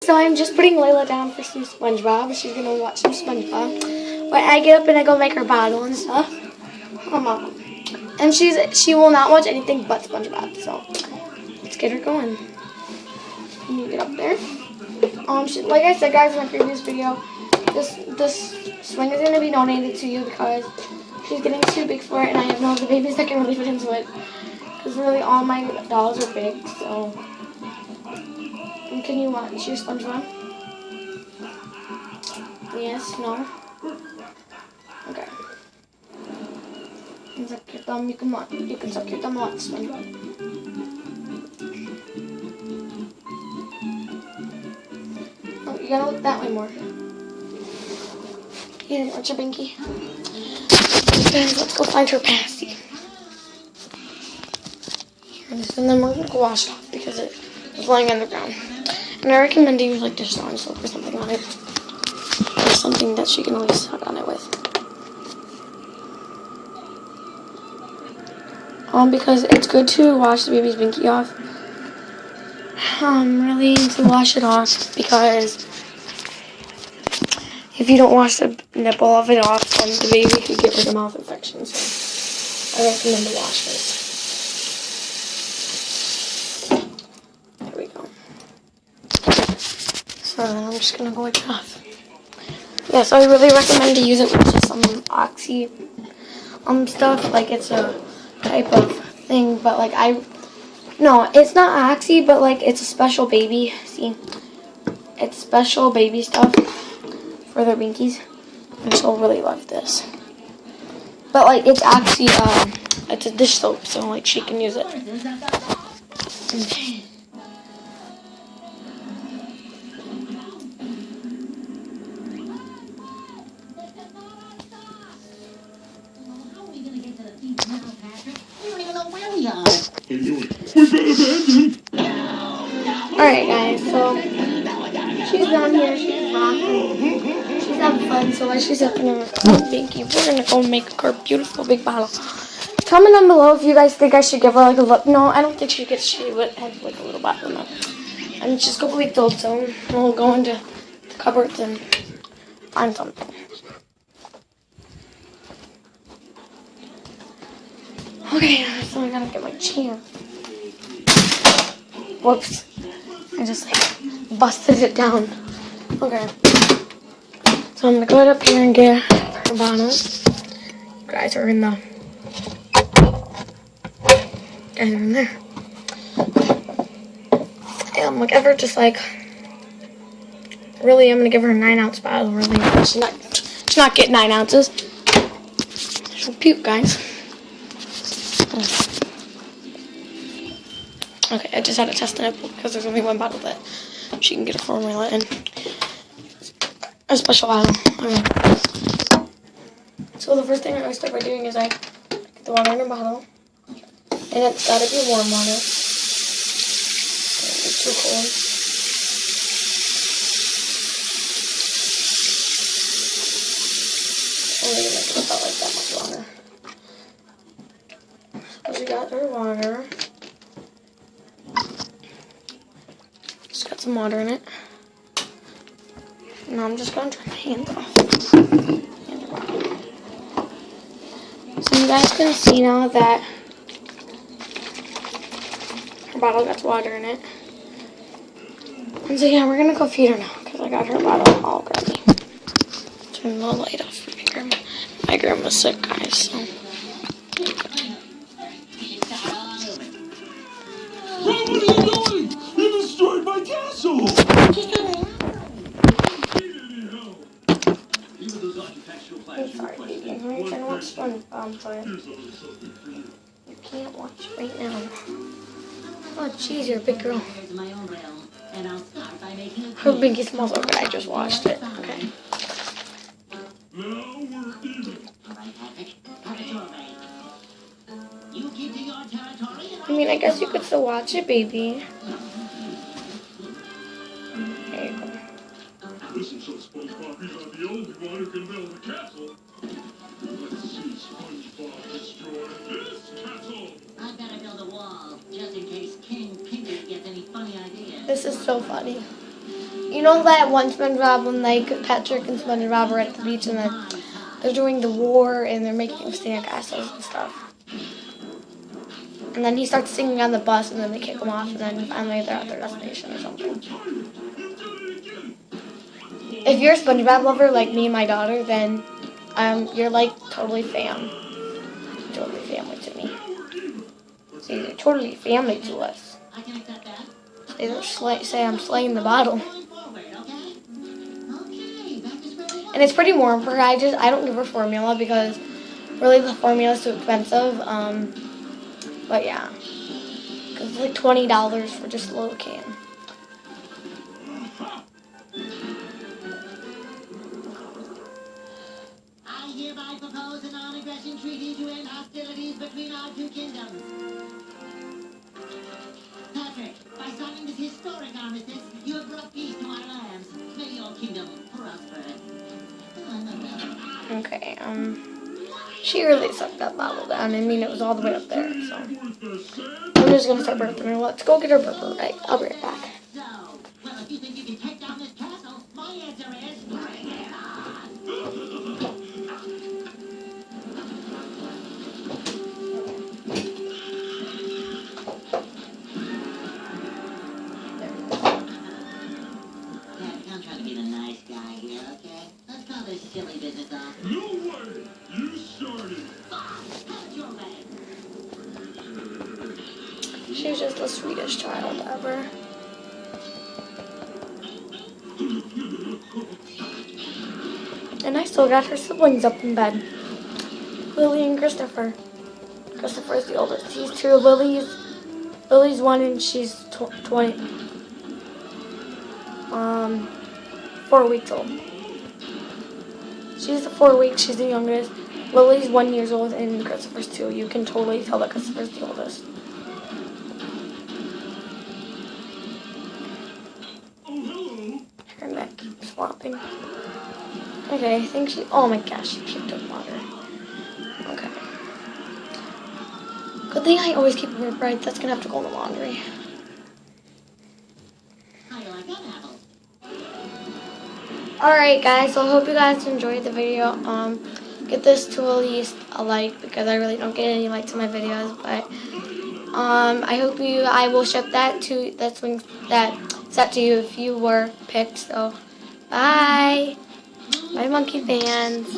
So I'm just putting Layla down for some SpongeBob. She's gonna watch some SpongeBob. But I get up and I go make her bottle and stuff. And she will not watch anything but SpongeBob. So let's get her going. Can you get up there? Like I said, guys, in my previous video, this swing is gonna be donated to you because she's getting too big for it, and I have no other babies that can really fit into it. Because really, all my dolls are big. So, and can you watch your SpongeBob? Yes. No. Okay. You can suck your thumb. You can suck your thumb a lot, SpongeBob. Oh, you gotta look that way more. You didn't watch your binky. Guys, let's go find her pasty. And then we're gonna go wash it off because it was lying on the ground. And I recommend to use like dish soap or something on it. Or something that she can really suck on it with. Because it's good to wash the baby's binky off. Really to wash it off because if you don't wash the nipple of it off, then the baby could get rid of mouth infections. So I recommend to wash this. There we go. So then I'm just gonna go wipe it off. Yeah, so I really recommend to use it with just some oxy stuff. Like it's a type of thing, but like no, it's not oxy, but like it's a special baby. See, it's special baby stuff for their binkies, and she'll really love this. But like it's actually it's a dish soap, so like she can use it. Okay. Alright guys, so she's down here, she's rocking, she's having fun, so while she's up in her binky, we're gonna go make her beautiful big bottle. Comment down below if you guys think I should give her like a look. No, I don't think she would have like a little bottle now. And she's a couple weeks old, so we'll go into the cupboards and find something. Okay, so I gotta get my chair. Whoops. I just like busted it down. Okay. So I'm gonna go up here and get her bottle. You guys are in the... You guys are in there. And I'm gonna give her just like... Really, I'm gonna give her a 9-ounce bottle. Really, she's not getting 9 ounces. She'll puke, guys. Okay, I just had to test the nipple because there's only one bottle that she can get a formula in. A special bottle. Okay. So the first thing I always start by doing is I get the water in a bottle. And it's gotta be warm water. It's too cold. Only gonna make it about like that much water. So she got her water. Just got some water in it. Now I'm just going to turn my hands off. So you guys can see now that her bottle got water in it. And so yeah, we're going to go feed her now because I got her bottle all ready. Turn the light off for my grandma. My grandma's sick, guys, so... What are you doing? You destroyed my castle! I'm sorry, baby. I'm trying to watch SpongeBob, but you can't watch right now. Oh, jeez, you're a big girl. Her binky smells so good. I just washed it. Okay. I mean, I guess you could still watch it, baby. There you go. Listen, so SpongeBob, he's not the only one who can build a castle. Let's see SpongeBob destroy this castle. I've got to build a wall, just in case King Pinky gets any funny ideas. This is so funny. You know that one SpongeBob when like Patrick and SpongeBob are at the beach and then they're doing the war and they're making sandcastles and stuff. And then he starts singing on the bus and then they kick him off and then finally they're at their destination or something. If you're a SpongeBob lover like me and my daughter, then you're like totally family to me. So you're totally family to us. They don't say I'm slaying the bottle. And it's pretty warm for her. I don't give her formula because really the formula is too expensive. But yeah, because it's like $20 for just a little can. I hereby propose a non-aggression treaty to end hostilities between our two kingdoms. Patrick, by signing this historic armistice, you have brought peace to our lands. May your kingdom prosper. Okay, she really sucked that bottle down. I mean, it was all the way up there, so. I'm just gonna start burping her. Let's go get her burper, right? I'll be right back. So, well, if you think you can take down this castle, my answer is bring it on! I'm trying to be the nice guy here, okay? Let's call this silly business off. No way! You started! Cut your way! She was just the sweetest child ever. And I still got her siblings up in bed. Lily and Christopher. Christopher's the oldest. He's 2. Lily's 1 and she's 4 weeks old. She's 4 weeks, she's the youngest. Lily's 1 year old and Christopher's 2. You can totally tell that Christopher's the oldest. Oh, hello! Her neck keeps flopping. Okay, I think she, oh my gosh, she picked up water. Okay. Good thing I always keep her bright. That's gonna have to go in the laundry. How do you like that apple? Alright guys, so I hope you guys enjoyed the video. Get this to at least a like because I really don't get any likes on my videos, but I hope I will ship that to that set to you if you were picked. So bye monkey fans.